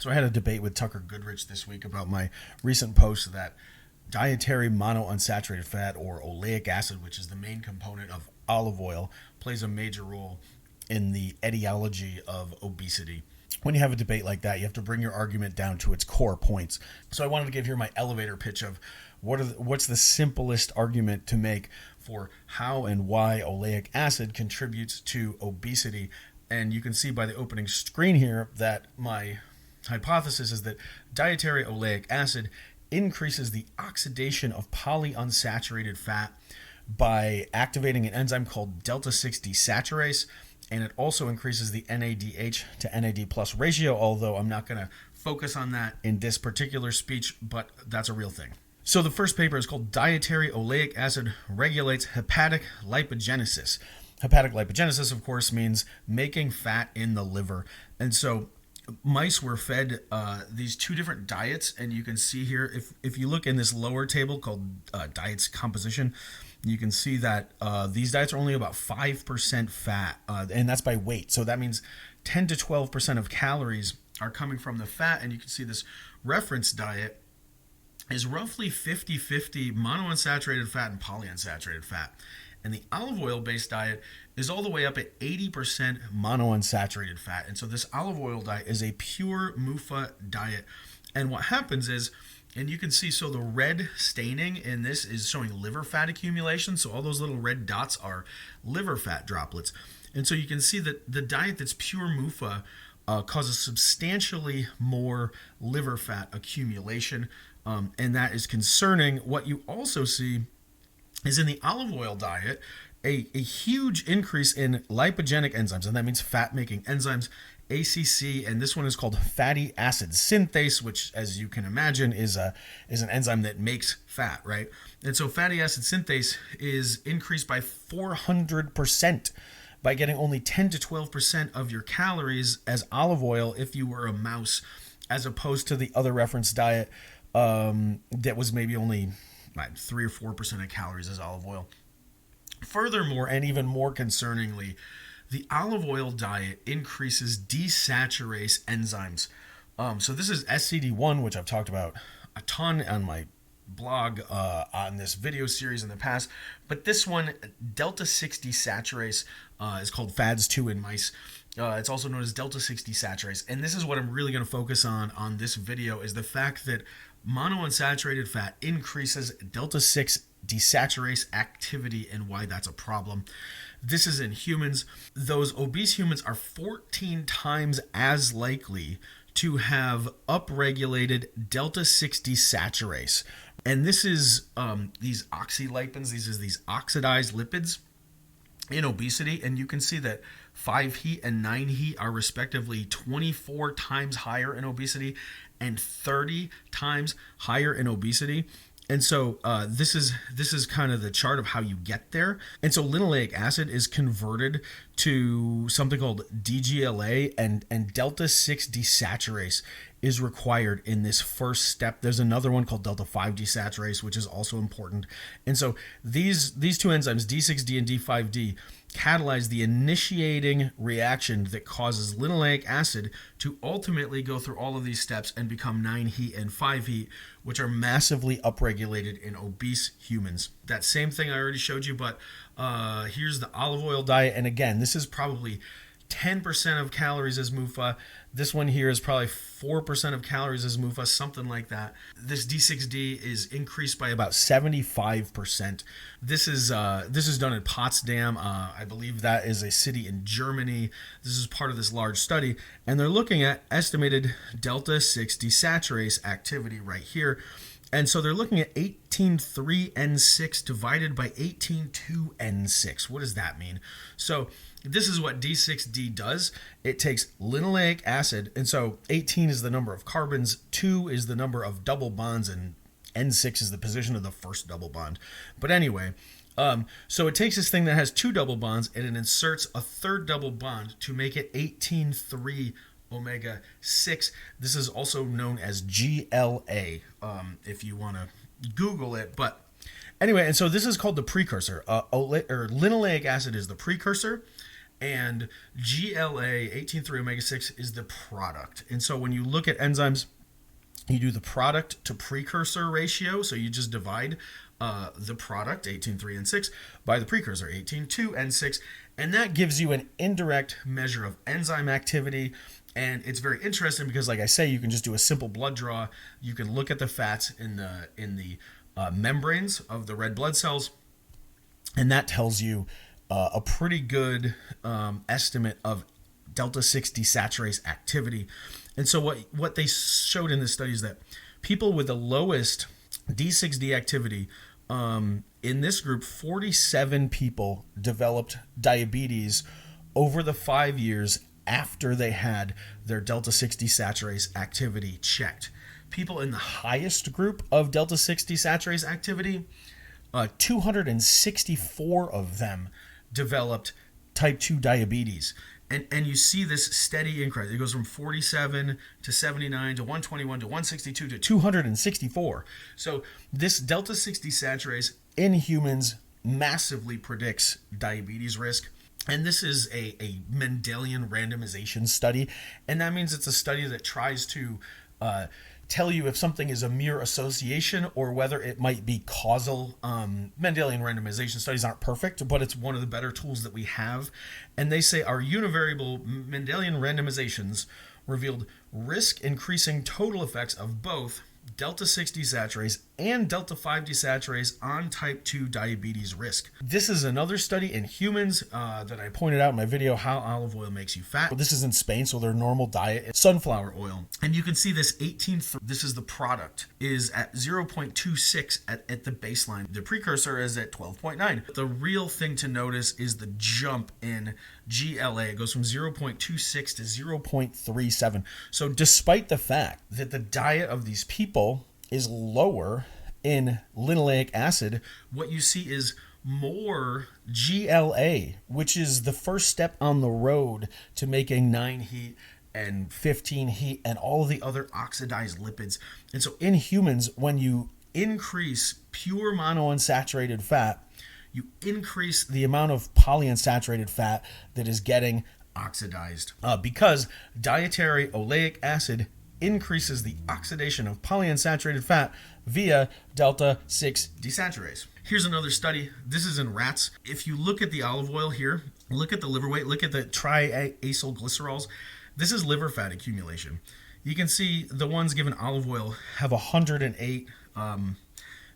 So I had a debate with Tucker Goodrich this week about my recent post that dietary monounsaturated fat, or oleic acid, which is the main component of olive oil, plays a major role in the etiology of obesity. When you have a debate like that, you have to bring your argument down to its core points. So I wanted to give here my elevator pitch of what's the simplest argument to make for how and why oleic acid contributes to obesity. And you can see by the opening screen here that my hypothesis is that dietary oleic acid increases the oxidation of polyunsaturated fat by activating an enzyme called delta-6 desaturase, and it also increases the NADH to NAD plus ratio, although I'm not going to focus on that in this particular speech, but that's a real thing. So the first paper is called Dietary Oleic Acid Regulates Hepatic Lipogenesis. Hepatic lipogenesis, of course, means making fat in the liver. And so mice were fed these two different diets, and you can see here, if you look in this lower table called diets composition, you can see that these diets are only about 5% fat, and that's by weight. So that means 10 to 12% of calories are coming from the fat, and you can see this reference diet is roughly 50-50 monounsaturated fat and polyunsaturated fat. And the olive oil-based diet is all the way up at 80% monounsaturated fat. And so this olive oil diet is a pure MUFA diet. And what happens is, and you can see, so the red staining in this is showing liver fat accumulation. So all those little red dots are liver fat droplets. And so you can see that the diet that's pure MUFA causes substantially more liver fat accumulation. And that is concerning. What you also see is in the olive oil diet, a huge increase in lipogenic enzymes, and that means fat-making enzymes, ACC, and this one is called fatty acid synthase, which, as you can imagine, is an enzyme that makes fat, right? And so fatty acid synthase is increased by 400% by getting only 10 to 12% of your calories as olive oil if you were a mouse, as opposed to the other reference diet that was maybe only 3 or 4% of calories as olive oil. Furthermore, and even more concerningly, the olive oil diet increases desaturase enzymes. So this is SCD1, which I've talked about a ton on my blog on this video series in the past. But this one, delta-6 desaturase, is called FADS2 in mice. It's also known as delta-6 desaturase. And this is what I'm really going to focus on this video, is the fact that monounsaturated fat increases delta-6 desaturase activity and why that's a problem. This is in humans. Those obese humans are 14 times as likely to have upregulated delta-6 desaturase. And this is these oxylipins, these oxidized lipids in obesity. And you can see that 5-HEAT and 9-HEAT are respectively 24 times higher in obesity and 30 times higher in obesity. And so this is kind of the chart of how you get there. And so linoleic acid is converted to something called DGLA, and delta-6 desaturase is required in this first step. There's another one called delta-5 desaturase, which is also important. And so these two enzymes, D6D and D5D, catalyze the initiating reaction that causes linoleic acid to ultimately go through all of these steps and become 9-HEAT and 5-HEAT, which are massively upregulated in obese humans. That same thing I already showed you, but here's the olive oil diet. And again, this is probably 10% of calories as MUFA. This one here is probably 4% of calories as MUFA, something like that. This D6D is increased by about 75%. This is done in Potsdam. I believe that is a city in Germany. This is part of this large study, and they're looking at estimated delta-6 desaturase activity right here. And so they're looking at 18.3N6 divided by 18.2N6. What does that mean? So this is what D6D does. It takes linoleic acid, and so 18 is the number of carbons, 2 is the number of double bonds, and N6 is the position of the first double bond. But anyway, so it takes this thing that has 2 double bonds and it inserts a third double bond to make it 18.3 omega 6. This is also known as GLA, if you want to Google it. But anyway, and so this is called the precursor. Linoleic acid is the precursor, And GLA 18-3 omega-6 is the product. And so when you look at enzymes, you do the product to precursor ratio. So you just divide the product, 18-3 and 6, by the precursor, 18-2 and 6. And that gives you an indirect measure of enzyme activity. And it's very interesting because, like I say, you can just do a simple blood draw. You can look at the fats in the membranes of the red blood cells, and that tells you a pretty good estimate of delta 6 desaturase activity. And so what they showed in this study is that people with the lowest D6D activity, in this group, 47 people developed diabetes over the 5 years after they had their delta 6 desaturase activity checked. People in the highest group of delta 6 desaturase activity, 264 of them developed type 2 diabetes. And you see this steady increase. It goes from 47 to 79 to 121 to 162 to 264. So this delta 6 desaturase in humans massively predicts diabetes risk. And this is a Mendelian randomization study. And that means it's a study that tries to tell you if something is a mere association or whether it might be causal. Mendelian randomization studies aren't perfect, but it's one of the better tools that we have. And they say our univariable Mendelian randomizations revealed risk increasing total effects of both delta 6 desaturase and delta 5 desaturase on type 2 diabetes risk. This is another study in humans that I pointed out in my video, how olive oil makes you fat. This is in Spain, so their normal diet is sunflower oil. And you can see this 18, this is the product, is at 0.26 at the baseline. The precursor is at 12.9. The real thing to notice is the jump in GLA. It goes from 0.26 to 0.37. So despite the fact that the diet of these people is lower in linoleic acid, what you see is more GLA, which is the first step on the road to making 9-heat and 15-heat and all of the other oxidized lipids. And so in humans, when you increase pure monounsaturated fat, you increase the amount of polyunsaturated fat that is getting oxidized because dietary oleic acid increases the oxidation of polyunsaturated fat via delta 6 desaturase. Here's another study. This is in rats. If you look at the olive oil here, look at the liver weight, look at the triacyl glycerols. This is liver fat accumulation. You can see the ones given olive oil have 108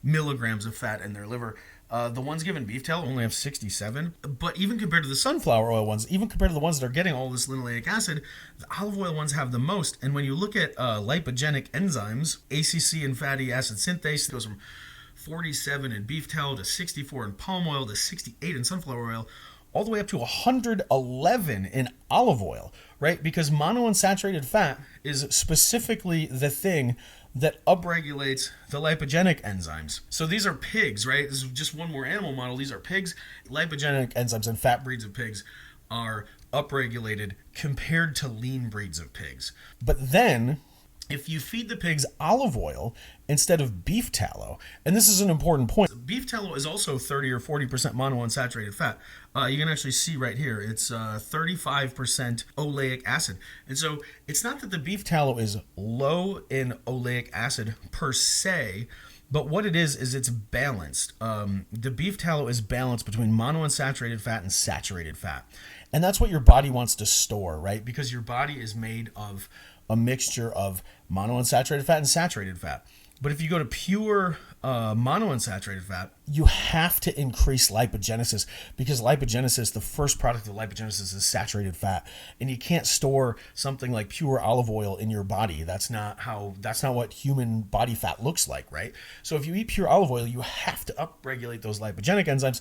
milligrams of fat in their liver. The ones given beef tallow only have 67. But even compared to the sunflower oil ones, even compared to the ones that are getting all this linoleic acid, the olive oil ones have the most. And when you look at lipogenic enzymes, ACC and fatty acid synthase, it goes from 47 in beef tallow to 64 in palm oil to 68 in sunflower oil, all the way up to 111 in olive oil, right? Because monounsaturated fat is specifically the thing that upregulates the lipogenic enzymes. So these are pigs, right? This is just one more animal model. These are pigs. Lipogenic enzymes in fat breeds of pigs are upregulated compared to lean breeds of pigs. But then, if you feed the pigs olive oil instead of beef tallow, and this is an important point, beef tallow is also 30 or 40% monounsaturated fat. You can actually see right here, it's 35% oleic acid. And so it's not that the beef tallow is low in oleic acid per se, but what it is it's balanced. The beef tallow is balanced between monounsaturated fat and saturated fat. And that's what your body wants to store, right? Because your body is made of a mixture of monounsaturated fat and saturated fat. But if you go to pure monounsaturated fat, you have to increase lipogenesis, because lipogenesis, the first product of lipogenesis is saturated fat. And you can't store something like pure olive oil in your body. That's not what human body fat looks like, right? So if you eat pure olive oil, you have to upregulate those lipogenic enzymes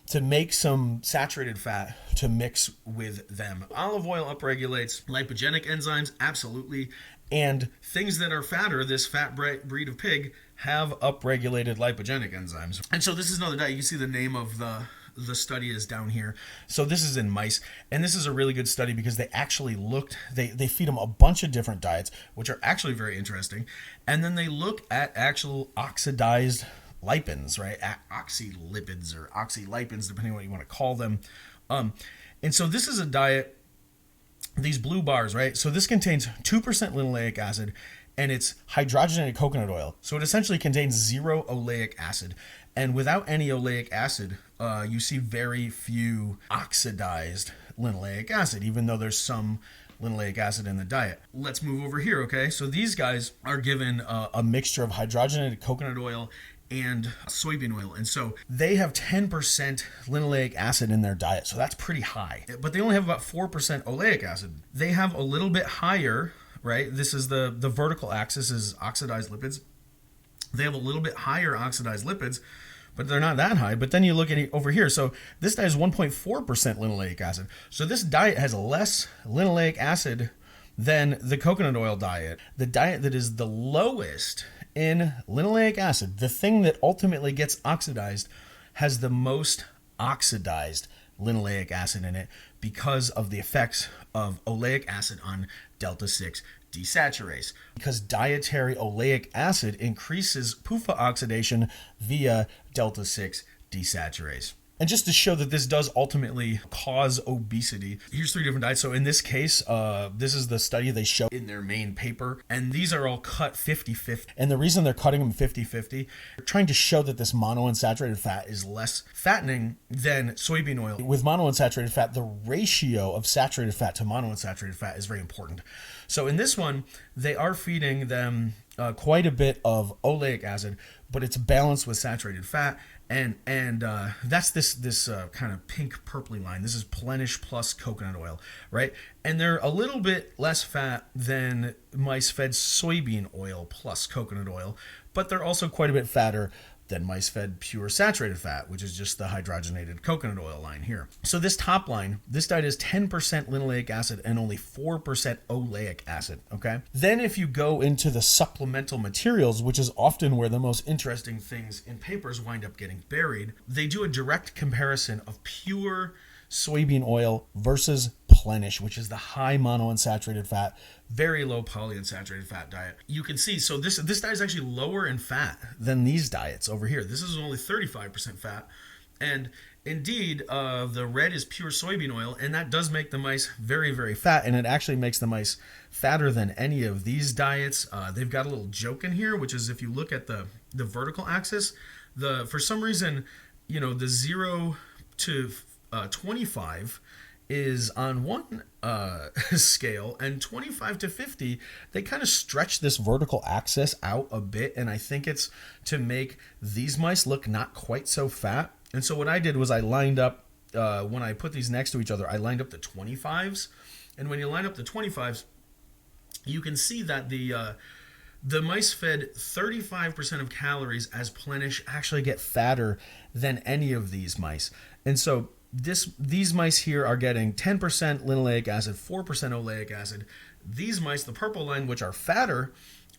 to make some saturated fat to mix with them. Olive oil upregulates lipogenic enzymes, absolutely. And things that are fatter, this fat breed of pig, have upregulated lipogenic enzymes. And so this is another diet. You can see the name of the study is down here. So this is in mice. And this is a really good study because they actually looked, they feed them a bunch of different diets, which are actually very interesting. And then they look at actual oxidized lipins, right? Oxylipids or oxylipins, depending on what you want to call them. And And so this is a diet, these blue bars, right? So this contains 2% linoleic acid, and it's hydrogenated coconut oil. So it essentially contains 0 oleic acid. And without any oleic acid, you see very few oxidized linoleic acid, even though there's some linoleic acid in the diet. Let's move over here, okay? So these guys are given a mixture of hydrogenated coconut oil and soybean oil. And so they have 10% linoleic acid in their diet. So that's pretty high. But they only have about 4% oleic acid. They have a little bit higher, right? This is the vertical axis is oxidized lipids. They have a little bit higher oxidized lipids, but they're not that high. But then you look at it over here. So this diet is 1.4% linoleic acid. So this diet has less linoleic acid than the coconut oil diet. The diet that is the lowest in linoleic acid, the thing that ultimately gets oxidized, has the most oxidized linoleic acid in it because of the effects of oleic acid on delta 6 desaturase. Because dietary oleic acid increases PUFA oxidation via delta 6 desaturase. And just to show that this does ultimately cause obesity, here's 3 different diets. So in this case, this is the study they show in their main paper. And these are all cut 50-50. And the reason they're cutting them 50-50, they're trying to show that this monounsaturated fat is less fattening than soybean oil. With monounsaturated fat, the ratio of saturated fat to monounsaturated fat is very important. So in this one, they are feeding them quite a bit of oleic acid, but it's balanced with saturated fat. And that's this kind of pink purpley line. This is Plenish plus coconut oil, right? And they're a little bit less fat than mice fed soybean oil plus coconut oil, but they're also quite a bit fatter than mice fed pure saturated fat, which is just the hydrogenated coconut oil line here. So this top line, this diet is 10% linoleic acid and only 4% oleic acid, okay? Then if you go into the supplemental materials, which is often where the most interesting things in papers wind up getting buried, they do a direct comparison of pure soybean oil versus Plenish, which is the high monounsaturated fat, very low polyunsaturated fat diet. You can see, so this diet is actually lower in fat than these diets over here. This is only 35% fat. And indeed, the red is pure soybean oil, and that does make the mice very, very fat, and it actually makes the mice fatter than any of these diets. They've got a little joke in here, which is if you look at the vertical axis, for some reason, the 0 to 25 is on one scale, and 25 to 50, they kind of stretch this vertical axis out a bit, and I think it's to make these mice look not quite so fat. And so what I did was I lined up, when I put these next to each other, I lined up the 25s, and when you line up the 25s, you can see that the mice fed 35% of calories as Plenish actually get fatter than any of these mice. And so these mice here are getting 10% linoleic acid, 4% oleic acid. These mice, the purple line, which are fatter,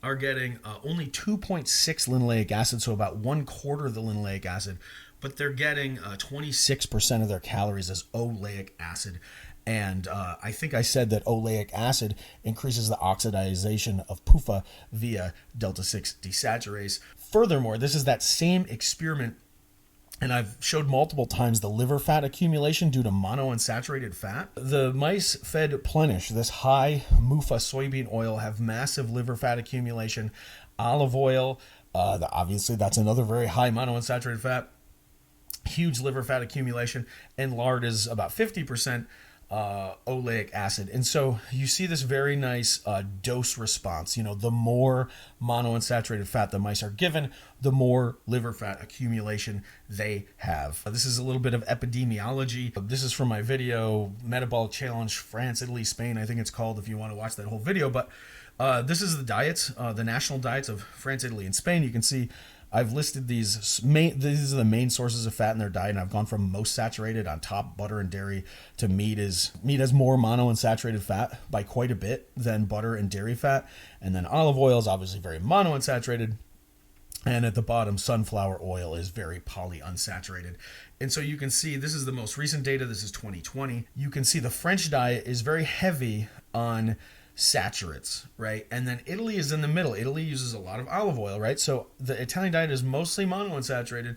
are getting only 2.6 linoleic acid, so about 1/4 of the linoleic acid, but they're getting 26% of their calories as oleic acid. And I think I said that oleic acid increases the oxidization of PUFA via delta 6 desaturase. Furthermore, this is that same experiment, and I've showed multiple times the liver fat accumulation due to monounsaturated fat. The mice fed Plenish, this high MUFA soybean oil, have massive liver fat accumulation. Olive oil, obviously that's another very high monounsaturated fat, huge liver fat accumulation, and lard is about 50% oleic acid. And so you see this very nice dose response. The more monounsaturated fat the mice are given, the more liver fat accumulation they have. This is a little bit of epidemiology. This is from my video, Metabolic Challenge, France, Italy, Spain, I think it's called, if you want to watch that whole video. But this is the diets, the national diets of France, Italy, and Spain. You can see I've listed these are the main sources of fat in their diet, and I've gone from most saturated on top, butter and dairy, to meat. Meat has more monounsaturated fat by quite a bit than butter and dairy fat. And then olive oil is obviously very monounsaturated. And at the bottom, sunflower oil is very polyunsaturated. And so you can see this is the most recent data. This is 2020. You can see the French diet is very heavy on saturates, right? And then Italy is in the middle. Italy uses a lot of olive oil, right? So the Italian diet is mostly monounsaturated,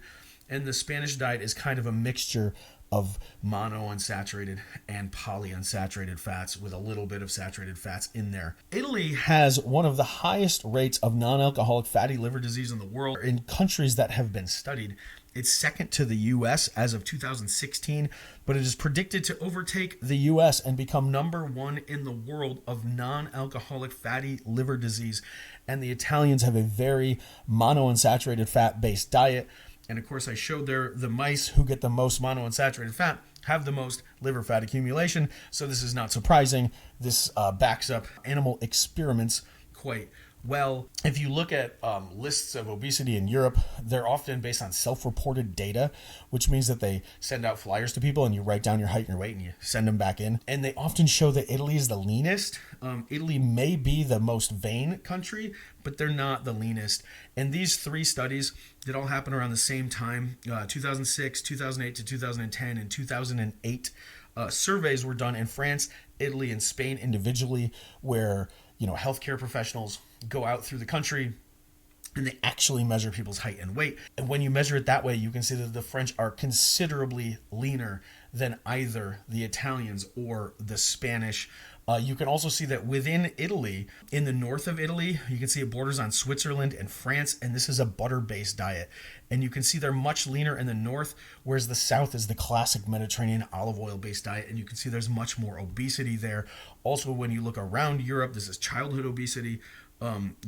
and the Spanish diet is kind of a mixture of monounsaturated and polyunsaturated fats with a little bit of saturated fats in there. Italy has one of the highest rates of non-alcoholic fatty liver disease in the world in countries that have been studied. It's second to the US as of 2016, but it is predicted to overtake the US and become number one in the world of non-alcoholic fatty liver disease. And the Italians have a very monounsaturated fat-based diet. And of course, I showed there the mice who get the most monounsaturated fat have the most liver fat accumulation. So this is not surprising. This backs up animal experiments quite well. If you look at lists of obesity in Europe, they're often based on self-reported data, which means that they send out flyers to people and you write down your height and your weight and you send them back in. And they often show that Italy is the leanest. Italy may be the most vain country, but they're not the leanest. And these three studies that all happen around the same time, 2006, 2008 to 2010, and 2008, surveys were done in France, Italy, and Spain individually, where healthcare professionals go out through the country and they actually measure people's height and weight. And when you measure it that way, you can see that the French are considerably leaner than either the Italians or the Spanish. You can also see that within Italy, in the north of Italy, you can see it borders on Switzerland and France, and this is a butter-based diet. And you can see they're much leaner in the north, whereas the south is the classic Mediterranean olive oil-based diet, and you can see there's much more obesity there. Also, when you look around Europe, this is childhood obesity.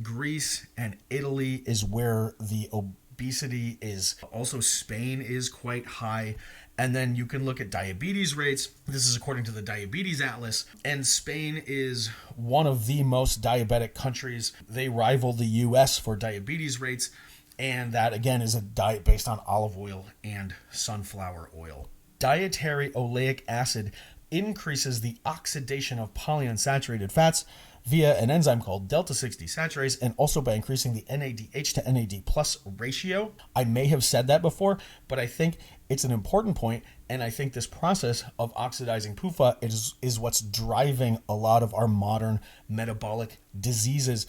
Greece and Italy is where the obesity is. Also, Spain is quite high. And then you can look at diabetes rates. This is according to the Diabetes Atlas. And Spain is one of the most diabetic countries. They rival the US for diabetes rates. And that, again, is a diet based on olive oil and sunflower oil. Dietary oleic acid increases the oxidation of polyunsaturated fats via an enzyme called delta-6 desaturase, and also by increasing the NADH to NAD plus ratio. I may have said that before, but I think it's an important point, and I think this process of oxidizing PUFA is what's driving a lot of our modern metabolic diseases.